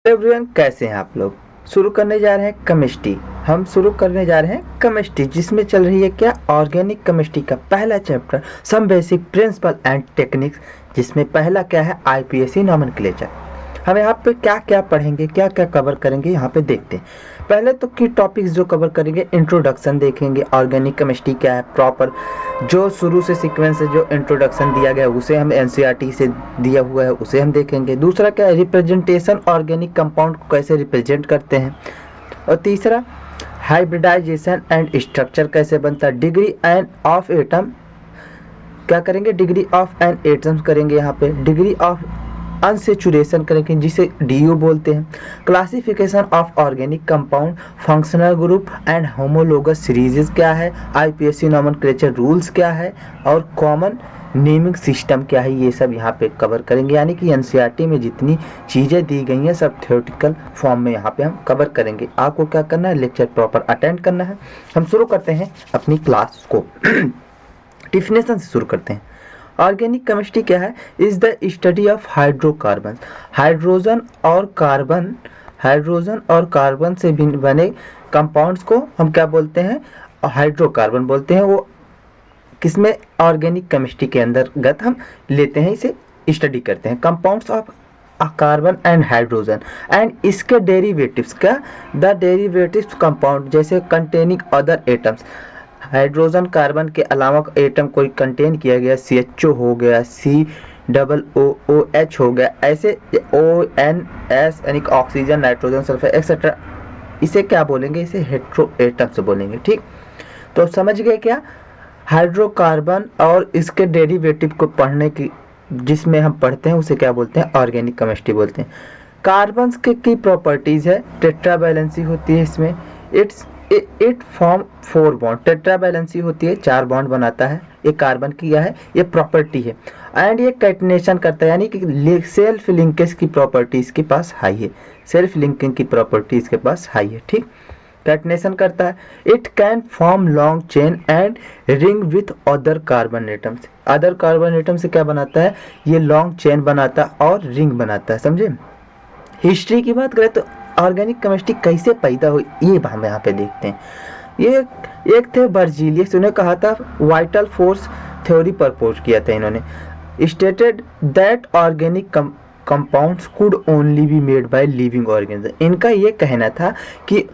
Everyone, कैसे हैं आप लोग। शुरू करने जा रहे हैं केमिस्ट्री। हम शुरू करने जा रहे हैं केमिस्ट्री, जिसमें चल रही है क्या, ऑर्गेनिक केमिस्ट्री का पहला chapter some basic principle and techniques, जिसमें पहला क्या है, आईपीएसी नॉमेनक्लेचर। हम यहाँ पे क्या क्या पढ़ेंगे, क्या क्या कवर करेंगे, यहाँ पे देखते हैं। पहले तो की टॉपिक्स जो कवर करेंगे, इंट्रोडक्शन देखेंगे, ऑर्गेनिक केमिस्ट्री क्या है प्रॉपर, जो शुरू से सीक्वेंस है, जो इंट्रोडक्शन दिया गया है उसे हम एनसीईआरटी से दिया हुआ है उसे हम देखेंगे। दूसरा क्या है, रिप्रेजेंटेशन, ऑर्गेनिक कंपाउंड को कैसे रिप्रेजेंट करते हैं। और तीसरा, हाइब्रिडाइजेशन एंड स्ट्रक्चर कैसे बनता है। डिग्री एंड ऑफ एटम क्या करेंगे, डिग्री ऑफ एन एटम्स करेंगे, यहाँ पे डिग्री ऑफ अनसेचुरेशन करेंगे, जिसे डीयू बोलते हैं। Classification of organic compound, functional group and homologous series क्या है, आईपीएसी नॉमेनक्लेचर रूल्स क्या है, और कॉमन नेमिंग सिस्टम क्या है, ये सब यहाँ पे कवर करेंगे। यानी कि एनसीईआरटी में जितनी चीज़ें दी गई हैं सब थ्योरेटिकल फॉर्म में यहाँ पे हम कवर करेंगे। आपको क्या करना है, लेक्चर प्रॉपर अटेंड करना है। हम शुरू करते हैं अपनी क्लास को डिफिनेशन से शुरू करते हैं। ऑर्गेनिक केमिस्ट्री क्या है, is the study of hydrocarbon, hydrogen और कार्बन से बने कंपाउंड्स को हम क्या बोलते हैं, हाइड्रोकार्बन बोलते हैं। वो किसमें, ऑर्गेनिक केमिस्ट्री के अंतर्गत हम लेते हैं, इसे स्टडी करते हैं। Compounds of carbon and hydrogen and इसके डेरिवेटिव्स का, द डेरिवेटिव्स कंपाउंड जैसे containing other atoms, hydrogen carbon के अलावा एटम कोई कंटेन किया गया, CHO हो गया, COOH हो गया, ऐसे ONS यानी ऑक्सीजन, नाइट्रोजन, सल्फर एक्सेट्रा, इसे क्या बोलेंगे, इसे हेट्रो एटम से बोलेंगे। ठीक, तो समझ गए क्या, हाइड्रोकार्बन और इसके डेरिवेटिव को पढ़ने की, जिसमें हम पढ़ते हैं उसे क्या बोलते हैं, ऑर्गेनिक केमिस्ट्री बोलते हैं। कार्बन के की प्रॉपर्टीज है, टेट्रा वैलेंसी होती है इसमें, it form 4 bond, tetra valency होती है, 4 बॉन्ड बनाता है। ये कार्बन की है, ये प्रॉपर्टी है। एंड ये कैटनेशन करता है, यानी कि सेल्फ लिंकेज की प्रॉपर्टी इसके पास हाई है, सेल्फ लिंकिंग की प्रॉपर्टी इसके पास हाई है। ठीक, कैटनेशन करता है। It can form long chain and ring with other carbon atoms, other carbon atom से क्या बनाता है, ये लॉन्ग चेन बनाता है और रिंग बनाता है। समझे। हिस्ट्री की बात करें तो ऑर्गेनिक केमिस्ट्री कैसे पैदा हुई, ये हम यहाँ पे देखते हैं। ये एक थे बर्जीलियस, उन्हें कहा था वाइटल फोर्स थ्योरी प्रपोज किया था इन्होंने। Stated that organic compounds could only be made by living organism. इनका ये कहना था कि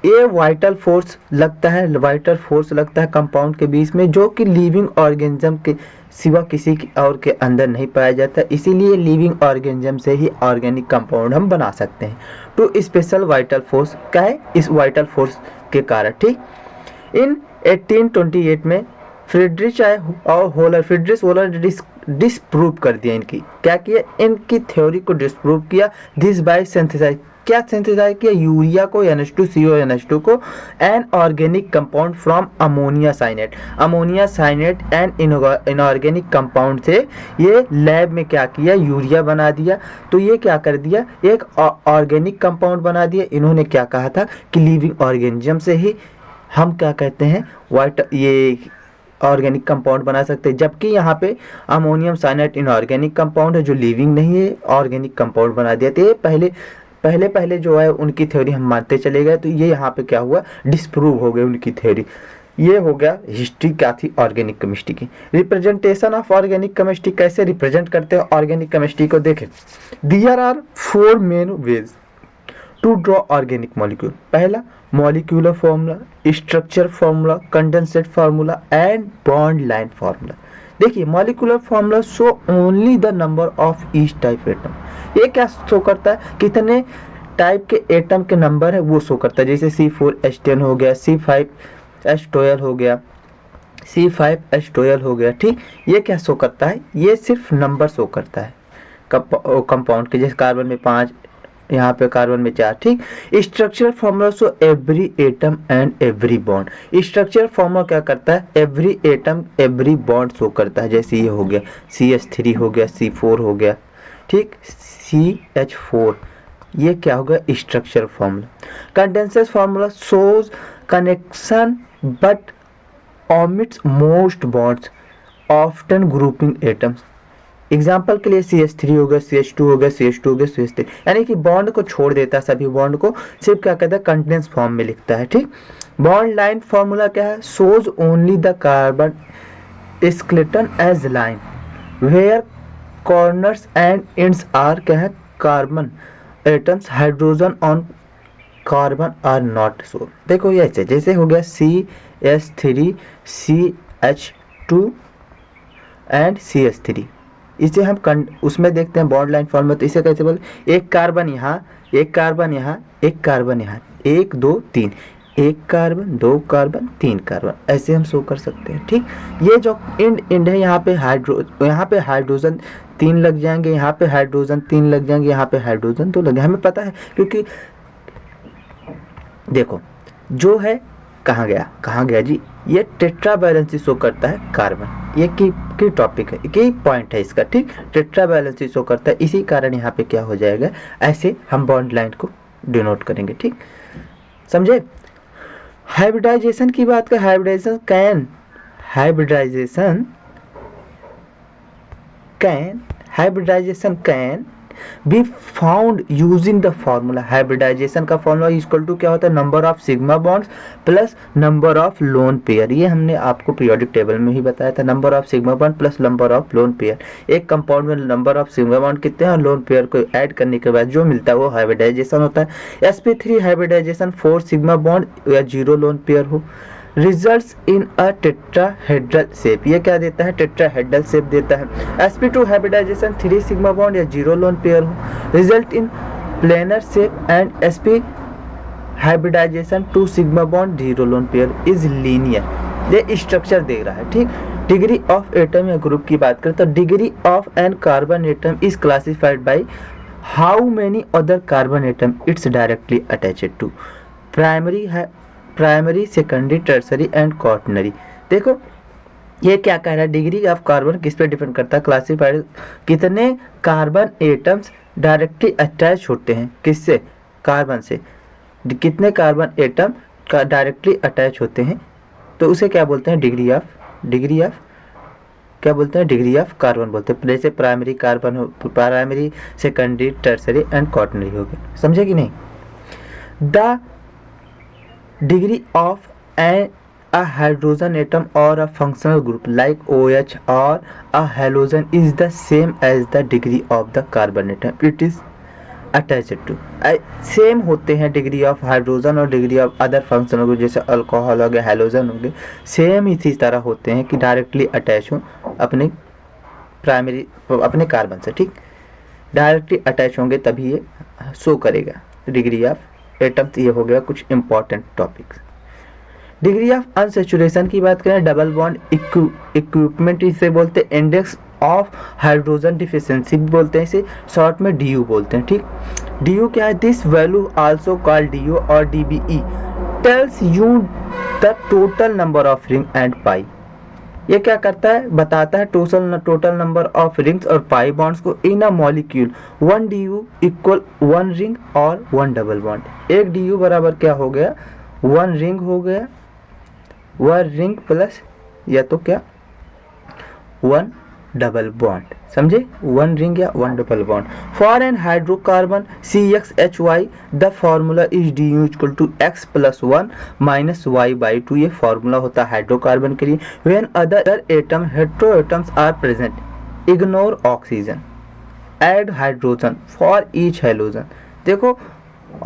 ये वाइटल फोर्स लगता है कंपाउंड के बीच में, जो कि लिविंग ऑर्गेनिज्म के सिवा किसी और के अंदर नहीं पाया जाता। इसीलिए लिविंग ऑर्गेनिज्म से ही ऑर्गेनिक कंपाउंड हम बना सकते हैं। टू स्पेशल वाइटल फोर्स क्या है, इस वाइटल फोर्स के कारण। ठीक, इन 1828 में फ्रीडरिच होलर डिस्प्रूव कर दिया, इनकी क्या किया, इनकी थ्योरी को डिस्प्रूव किया। दिस बाय सिंथेसाइज, क्या सिंथेसाइज किया, यूरिया को, NH2CO को, an organic compound from ammonia cyanate and inorganic compound से ये लैब में क्या किया, यूरिया बना दिया। तो ये क्या कर दिया, एक ऑर्गेनिक कंपाउंड बना दिया। इन्होंने क्या कहा था कि लिविंग ऑर्गेनिज्म से ही हम क्या कहते हैं, ये ऑर्गेनिक कंपाउंड बना सकते हैं। जबकि यहाँ पे अमोनियम साइनेट इनऑर्गेनिक कंपाउंड है, जो लिविंग नहीं है, ऑर्गेनिक कंपाउंड बना दिया। तो ये पहले जो है उनकी थ्योरी हम मानते चले गए, तो ये यहाँ पे क्या हुआ, डिस्प्रूव हो गई उनकी थ्योरी। ये हो गया हिस्ट्री क्या थी ऑर्गेनिक केमिस्ट्री की। रिप्रेजेंटेशन ऑफ ऑर्गेनिक केमिस्ट्री, कैसे रिप्रेजेंट करते हैं ऑर्गेनिक केमिस्ट्री को, देखें। There are 4 main ways to draw organic molecule. पहला, molecular formula, structure formula, condensed formula and bond line formula. देखिए, molecular formula show only the number of each type atom. ये क्या show करता है, कितने type के एटम के number है वो शो करता है। जैसे C4H10 हो गया, C5H12 हो गया, C5H12 हो गया। ठीक, ये क्या शो करता है, ये सिर्फ नंबर शो करता है कंपाउंड के। जैसे कार्बन में 5, यहाँ पे कार्बन में 4। ठीक, structure formula so every atom and every bond. Structure formula क्या करता है, every atom every bond show करता है। जैसे ये हो गया CH3 हो गया, C4 हो गया। ठीक, CH4, ये क्या होगा, structure formula. Condenser formula shows connection but omits most bonds, often grouping atoms. Example के लिए CH3 हो गया, CH2 हो गया, CH2 हो गया, CH3, यानी कि बॉन्ड को छोड़ देता है, सभी बॉन्ड को सिर्फ क्या कहता है कंटिन्यूअस फॉर्म में लिखता है। ठीक, बॉन्ड लाइन फॉर्मूला क्या है, shows only the carbon skeleton as line where corners and ends are क्या है carbon atoms, hydrogen on carbon are not shown. देखो ये ऐसे जैसे हो गया CH3 CH2 एंड CH3, इसे हम उसमें देखते हैं बॉन्ड लाइन फॉर्म में, तो इसे कैसे बोले, एक कार्बन यहाँ, एक कार्बन यहाँ, एक कार्बन यहाँ, 1 2 3, एक कार्बन, 2 कार्बन, 3 कार्बन, ऐसे हम शो कर सकते हैं। ठीक, ये जो इंड है यहाँ पे हाइड्रोजन 3 लग जाएंगे, यहाँ पे हाइड्रोजन 3 लग जाएंगे, यहाँ पे हाइड्रोजन 2 लग जाएंगे, हमें पता है क्योंकि देखो जो है कहाँ गया जी, ये टेट्रा बैलेंसी शो करता है कार्बन, ये की टॉपिक है, की पॉइंट है इसका। ठीक, टेट्रा बैलेंसी शो करता है, इसी कारण यहाँ पे क्या हो जाएगा, ऐसे हम बॉन्ड लाइन को डिनोट करेंगे। ठीक, समझे। हाइब्रिडाइजेशन की बात करें, hybridization can be found using the formula. Hybridization का फॉर्मूला इक्वल टू क्या होता है, number of sigma bonds plus number of lone pair. ये हमने आपको पीरियोडिक टेबल में ही बताया था, number of sigma bond plus number of lone pair. एक कंपाउंड में नंबर ऑफ सिग्मा बॉन्ड कितने हैं और लोन पेयर को ऐड करने के बाद जो मिलता है वो हाइब्रिडाइजेशन होता है। sp3 हाइब्रिडाइजेशन 4 सिग्मा बॉन्ड या 0 लोन पेयर हो, results in a tetrahedral shape. ये क्या देता है, टेट्राहेड्रल शेप देता है। sp2 हाइब्रिडाइजेशन 3 सिग्मा बॉन्ड या 0 लोन पेयर हो, result in planar shape, and sp hybridization 2 sigma bond 0 lone pair is linear. ये स्ट्रक्चर दे रहा है। ठीक, डिग्री ऑफ एटम या ग्रुप की बात करें तो degree of an carbon atom is classified by how many other carbon atom it's directly attached to, primary secondary tertiary and quaternary. देखो ये क्या कह रहा है, डिग्री ऑफ कार्बन किस पे डिपेंड करता है, क्लासिफाइड कितने कार्बन एटम्स डायरेक्टली अटैच होते हैं, किससे, कार्बन से, कितने कार्बन एटम का डायरेक्टली अटैच होते हैं, तो उसे क्या बोलते हैं, डिग्री ऑफ क्या बोलते हैं, डिग्री ऑफ कार्बन बोलते हैं। जैसे प्राइमरी कार्बन हो, primary secondary tertiary and quaternary हो गए, समझे कि नहीं। The degree of a hydrogen atom or a functional group like OH or a halogen is the same as the degree of the carbon atom it is attached to। Same होते हैं degree of hydrogen और degree of other functional group, जैसे alcohol हो गया, halogen हो गए, same इसी तरह होते हैं कि डायरेक्टली अटैच हो अपने प्राइमरी अपने कार्बन से। ठीक, डायरेक्टली अटैच होंगे तभी ये शो करेगा डिग्री ऑफ एटम्स। ये हो गया कुछ important topics. Degree of unsaturation की बात करें, डबल बॉन्ड इक्विपमेंट इसे बोलते हैं, इंडेक्स ऑफ हाइड्रोजन डिफिशिएंसी भी बोलते हैं, इसे शॉर्ट में DU बोलते हैं। ठीक, DU क्या है, this value also called DO और DBE tells you the total number of ring and pi. ये क्या करता है, बताता है टोटल नंबर ऑफ रिंग्स और पाई बॉन्ड्स को in a molecule. 1 DU equal 1 ring और 1 डबल बॉन्ड। 1 DU बराबर क्या हो गया, 1 रिंग हो गया, 1 रिंग प्लस या तो क्या 1 डबल बॉन्ड, समझे, 1 रिंग या 1 double bond. For an hydrocarbon CXHY the formula is DU equal to X plus 1 minus Y/2। ये फॉर्मूला होता है हाइड्रोकार्बन के लिए। When other atom hetero atoms are present ignore oxygen add hydrogen for each halogen. देखो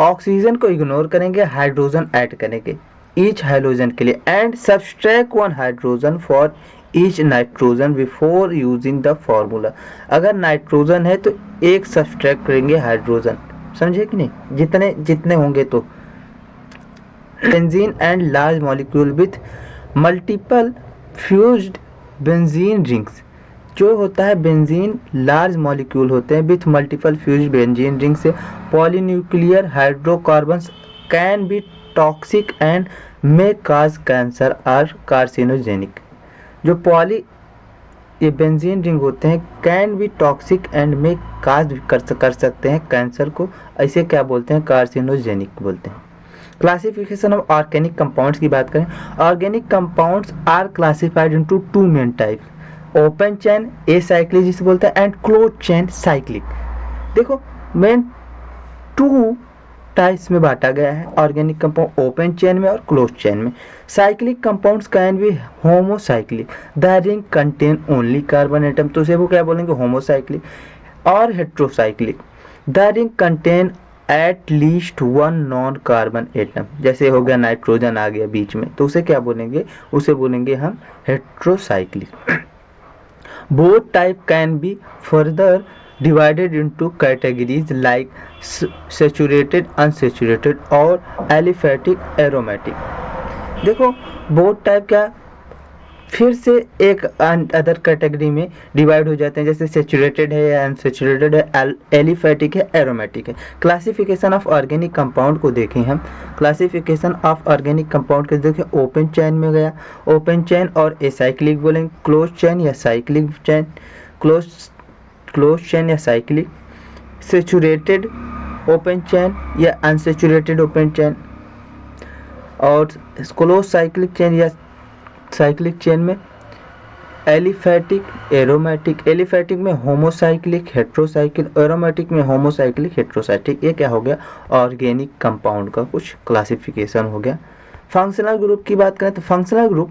oxygen को ignore करेंगे, hydrogen add करेंगे each hydrogen के लिए, and subtract 1 hydrogen for each nitrogen before using the formula. अगर nitrogen है तो एक सब्सट्रैक्ट करेंगे हाइड्रोजन, समझे कि नहीं, जितने होंगे तो। Benzene and large molecule with multiple fused benzene rings. जो होता है बेंजीन लार्ज मॉलिक्यूल होते हैं with multiple fused benzene ring से polynuclear hydrocarbons can be toxic and may cause cancer और कार्सिनोजेनिक। जो ये बेंजीन रिंग होते हैं कैन बी टॉक्सिक एंड में काज कर सकते हैं कैंसर को, ऐसे क्या बोलते हैं, कार्सिनोजेनिक बोलते हैं। क्लासिफिकेशन ऑफ ऑर्गेनिक कंपाउंड्स की बात करें, organic compounds are classified into 2 main types, open chain acyclic जिसे बोलते हैं, एंड क्लोज चेन साइक्लिक। देखो मेन 2 टाइप्स में बांटा गया है ऑर्गेनिक कंपाउंड, ओपन चेन में और क्लोज चेन में। Cyclic compounds can be homocyclic, the ring contain only carbon atom, तो उसे वो क्या बोलेंगे होमोसाइक्लिक, और heterocyclic, the ring contain at least 1 non carbon atom, जैसे हो गया नाइट्रोजन आ गया बीच में, तो उसे क्या बोलेंगे, उसे बोलेंगे हम heterocyclic. Both type can be further divided into categories like saturated, unsaturated और aliphatic, aromatic। देखो बोथ टाइप क्या फिर से एक अदर कैटेगरी में डिवाइड हो जाते हैं, जैसे सेचुरेटेड है या अनसेचुरेटेड है, एलिफैटिक है, एरोमेटिक है। क्लासिफिकेशन ऑफ ऑर्गेनिक कंपाउंड को देखें हम, क्लासिफिकेशन ऑफ ऑर्गेनिक कंपाउंड को देखें, ओपन चेन में गया, ओपन चेन और एसाइक्लिक बोलेंगे, क्लोज चेन या साइक्लिक चेन, क्लोज चेन या साइक्लिक, सेचुरेटेड ओपन चेन या अनसेचुरेटेड ओपन चेन, और क्लोज साइक्लिक चेन या साइक्लिक चेन में एलिफैटिक, एरोमेटिक, एलिफैटिक में होमोसाइक्लिक, हेट्रोसाइक्लिक, एरोमेटिक में होमोसाइक्लिक, हेट्रोसाइक्लिक। ये क्या हो गया ऑर्गेनिक कंपाउंड का कुछ क्लासिफिकेशन हो गया। फंक्शनल ग्रुप की बात करें तो functional group,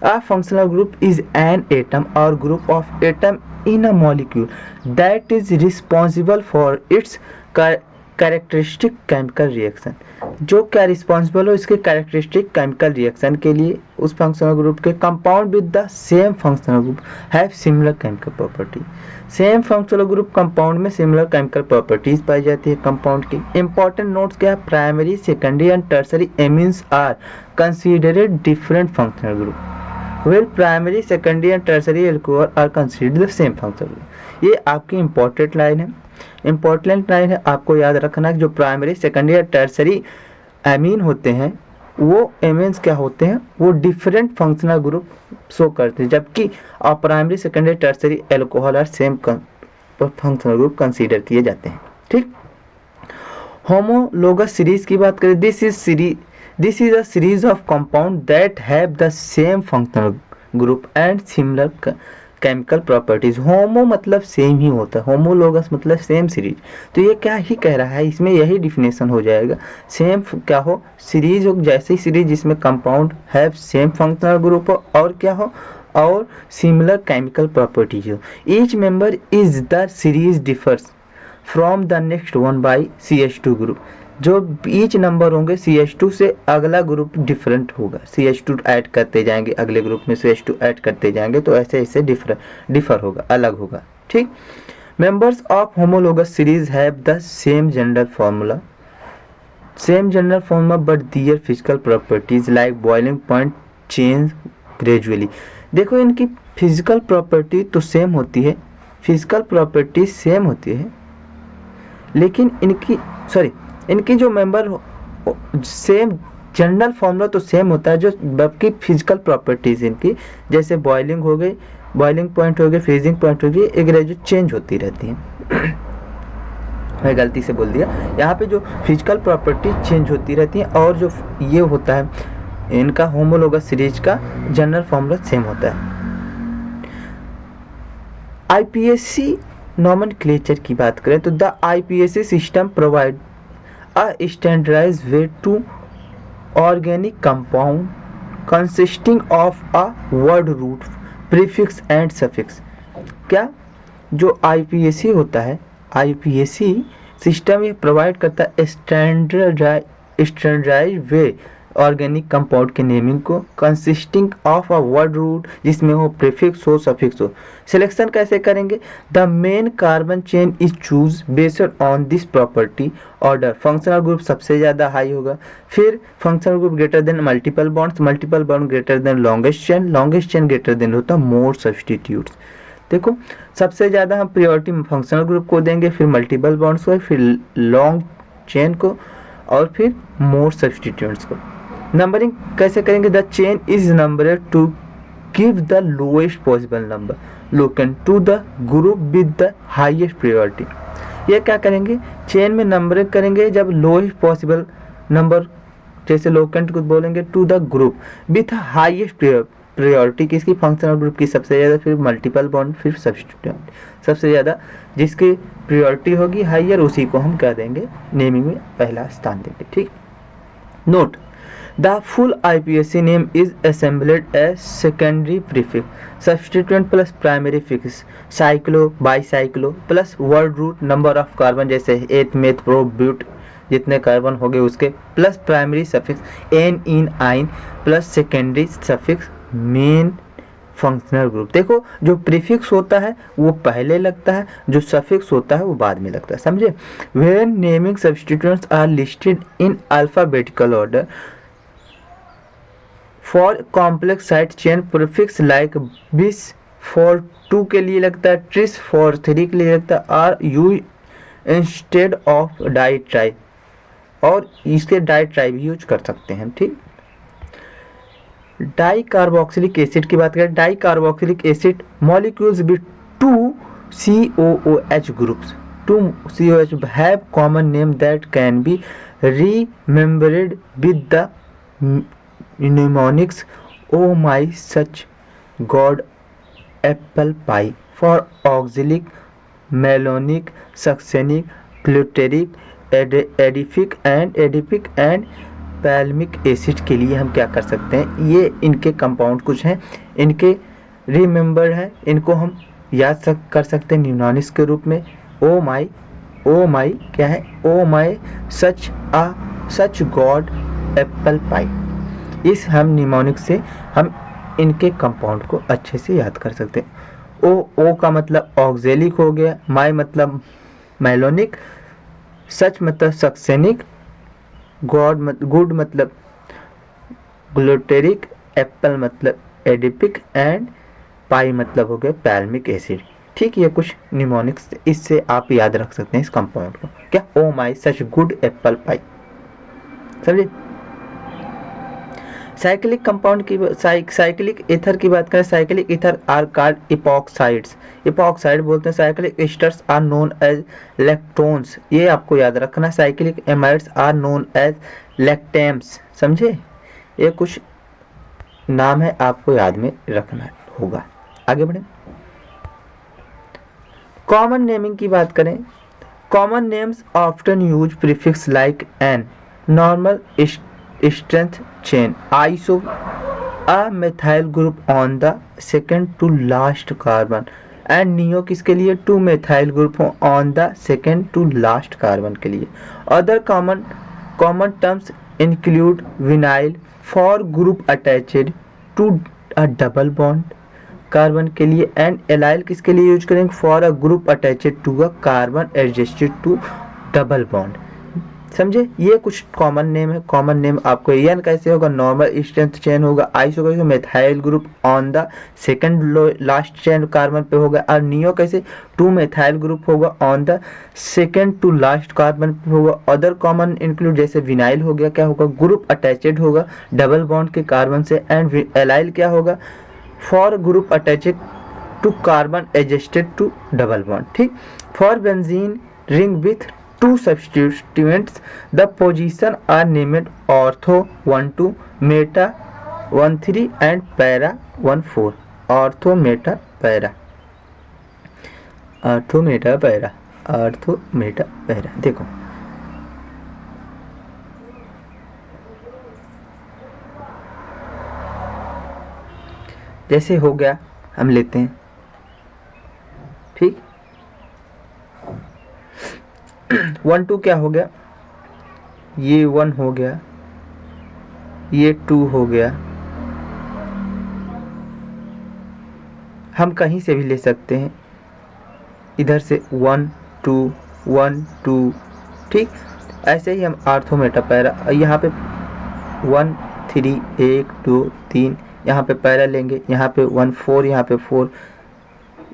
a functional group is an atom or group of atom in a molecule that is responsible for its characteristic chemical reaction। जो क्या रिस्पॉन्सिबल हो इसके कैरेक्टरिस्टिक केमिकल रिएक्शन के लिए, उस फंक्शनल ग्रुप के compound with the same functional group have similar chemical property. Same functional group compound में similar chemical properties पाई जाती है कंपाउंड की। इंपॉर्टेंट नोट्स क्या है, primary, secondary and tertiary amines are considered different functional group, well primary, secondary and tertiary alcohol are considered the same functional group. ये आपकी important line है, इंपॉर्टेंट लाइन है, आपको याद रखना है कि जो प्राइमरी, सेकेंडरी और टर्सरी एमीन होते हैं वो एमीन्स क्या होते हैं, वो डिफरेंट फंक्शनल ग्रुप शो करते हैं, जबकि प्राइमरी, सेकेंडरी, टर्सरी एल्कोहल और सेम फंक्शनल ग्रुप कंसीडर किए जाते हैं। ठीक, होमोलोगस सीरीज की बात करें, this is a series of compound that have the same functional group and similar chemical properties. Homo मतलब सेम ही होता है, होमोलोगस मतलब सेम सीरीज, तो ये क्या ही कह रहा है, इसमें यही डिफिनेशन हो जाएगा। सेम क्या हो, सीरीज हो, जैसी सीरीज जिसमें compound have same functional group हो और क्या हो, और सिमिलर केमिकल प्रॉपर्टीज हो। Each member is the series differs from the next one by CH2 group. जो ईच नंबर होंगे CH2 से अगला ग्रुप डिफरेंट होगा, CH2 ऐड करते जाएंगे, अगले ग्रुप में CH2 ऐड करते जाएंगे, तो ऐसे ऐसे डिफर होगा, अलग होगा। ठीक, members of homologous series have the same general formula but their physical properties like boiling point change gradually. देखो इनकी फिजिकल प्रॉपर्टी तो सेम होती है, फिजिकल प्रॉपर्टी सेम होती है, लेकिन इनकी जो मेंबर सेम जनरल फॉर्मूला तो सेम होता है, जो बाकी फिजिकल प्रॉपर्टीज इनकी जैसे बॉइलिंग हो गई, बॉइलिंग पॉइंट हो गए, फ्रीजिंग पॉइंट हो गई, एक ग्रेजुअल चेंज होती रहती हैं। मैं गलती से बोल दिया, यहाँ पे जो फिजिकल प्रॉपर्टी चेंज होती रहती है, और जो ये होता है इनका होमोलोगस सीरीज का जनरल फॉर्मूला सेम होता है। IPSC नॉमेनक्लेचर की बात करें तो the IPSC system provide a standardized way to organic compound consisting of a word root, prefix and suffix. क्या जो IPSC होता है, IPSC सिस्टम ये प्रोवाइड करता है स्टैंडर्डाइज्ड वे ऑर्गेनिक कंपाउंड के नेमिंग को, consisting of a word root जिसमें हो प्रीफिक्स हो, सफिक्स हो। सिलेक्शन कैसे करेंगे, the main carbon chain is choose based on this property order. Functional group सबसे ज्यादा हाई होगा, फिर functional group greater than multiple bonds, multiple bond greater than longest chain greater than होता more substitutes. देखो सबसे ज्यादा हम प्रायोरिटी फंक्शनल ग्रुप को देंगे, फिर मल्टीपल बॉन्ड्स को, फिर लॉन्ग चेन को, और फिर मोर सब्स्टिट्यूट्स को। नंबरिंग कैसे करेंगे, the chain is numbered to give the lowest possible number locant to the group with the highest priority. ये क्या करेंगे, चेन में नंबरिंग करेंगे जब लोएस्ट पॉसिबल नंबर जैसे लोकेंट को बोलेंगे to the group with highest priority किसकी, फंक्शनल ग्रुप की सबसे ज़्यादा, फिर मल्टीपल बॉन्ड, फिर सब्स्टिट्यूएंट। सबसे ज़्यादा जिसकी प्रायोरिटी होगी हाइयर उसी को हम क्या देंगे, नेमिंग में पहला स्थान देंगे। ठीक, note the full IPSC name is assembled as secondary prefix substituent plus primary fix cyclo bicyclo plus word root number of carbon जैसे एथ मेथ प्रो ब्यूट जितने कार्बन हो गए उसके प्लस प्राइमरी सफिक्स एन इन आइन plus secondary suffix main functional group. देखो जो prefix होता है वो पहले लगता है, जो सफिक्स होता है वो बाद में लगता है, समझे। When naming substituents are listed in alphabetical order for complex side chain prefix like bis for 2 के लिए लगता है, ट्रिस फॉर 3 के लिए लगता है, are you instead of di tri, और इसके डाई ट्राई भी यूज कर सकते हैं। ठीक, डाई कार्बोक्सिलिक एसिड की बात करें, di carboxylic acid molecules with 2 COOH groups, 2 COOH have common name that can be remembered with the mnemonics oh my such god apple pie for oxalic malonic succinic glutaric adipic and pimelic acid के लिए हम क्या कर सकते हैं, ये इनके compound कुछ हैं, इनके रिमेंबर है, इनको हम याद कर सकते हैं न्यूमोनिक्स के रूप में। ओ माई क्या है, ओ माई सच गॉड एप्पल पाई। इस हम न्यूमोनिक्स से हम इनके कंपाउंड को अच्छे से याद कर सकते हैं। ओ का मतलब ऑक्जेलिक हो गया, माई मतलब मेलोनिक, सच मतलब सक्सेनिक, गुड मतलब ग्लूटेरिक, एप्पल मतलब एडिपिक एंड पाई मतलब हो गया पैल्मिक एसिड। ठीक, ये कुछ निमोनिक्स, इससे आप याद रख सकते हैं इस कंपाउंड को। क्या, ओ माई सच गुड एप्पल पाई, समझे। साइक्लिक कंपाउंड की, साइक्लिक ईथर की बात करें, cyclic ether are called epoxides, epoxide बोलते हैं। Cyclic esters are known as lactones, ये आपको याद रखना। Cyclic amides are known as lactams, समझे। ये कुछ नाम है, आपको याद में रखना होगा। आगे बढ़े, कॉमन नेमिंग की बात करें, common names often use prefix like an normal strength chain iso a methyl group on the second to last carbon and neo किसके लिए, 2 methyl group on the second to last carbon के लिए। other common terms include vinyl for group attached to a double bond carbon के लिए, and allyl किसके लिए use करेंगे, for a group attached to a carbon adjusted to double bond, समझे। ये कुछ कॉमन नेम है। कॉमन नेम आपको एन कैसे होगा, नॉर्मल स्ट्रेंथ चेन होगा, आइसो कैसे, methyl group on the second last chain carbon पे होगा, और नियो कैसे, 2 मेथाइल ग्रुप होगा on the second to last carbon पे होगा। अदर कॉमन इंक्लूड जैसे विनाइल हो गया, क्या होगा, ग्रुप अटैचेड होगा डबल बॉन्ड के कार्बन से, एंड एलाइल क्या होगा, for group attached to carbon adjusted to double bond. ठीक, for benzene ring with 2 substituents the position are named ortho 12 meta 13 and para 14 ortho meta para देखो जैसे हो गया, हम लेते हैं। ठीक, 1 2 क्या हो गया, ये 1 हो गया, ये 2 हो गया, हम कहीं से भी ले सकते हैं, इधर से 1 2 1 2। ठीक, ऐसे ही हम आर्थो मेटा पैरा, यहाँ पे 1 3 1 2 3, यहाँ पे पैरा लेंगे, यहाँ पे 1 4, यहाँ पे 4,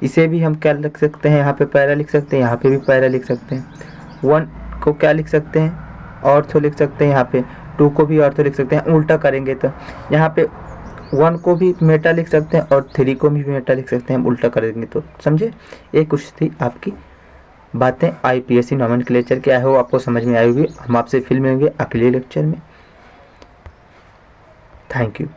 इसे भी हम क्या लिख सकते हैं, यहाँ पे पैरा लिख सकते हैं, यहाँ पे भी पैरा लिख सकते हैं। 1 को क्या लिख सकते हैं, ऑर्थो लिख सकते हैं, यहाँ पे 2 को भी ऑर्थो लिख सकते हैं। उल्टा करेंगे तो यहाँ पे 1 को भी मेटा लिख सकते हैं और 3 को भी मेटा लिख सकते हैं, हम उल्टा करेंगे तो, समझे। ये कुछ थी आपकी बातें IPSC नोमेनक्लेचर क्या है, वो आपको समझ में आई होगी। हम आपसे फिर मिलेंगे अगले लेक्चर में। Thank you.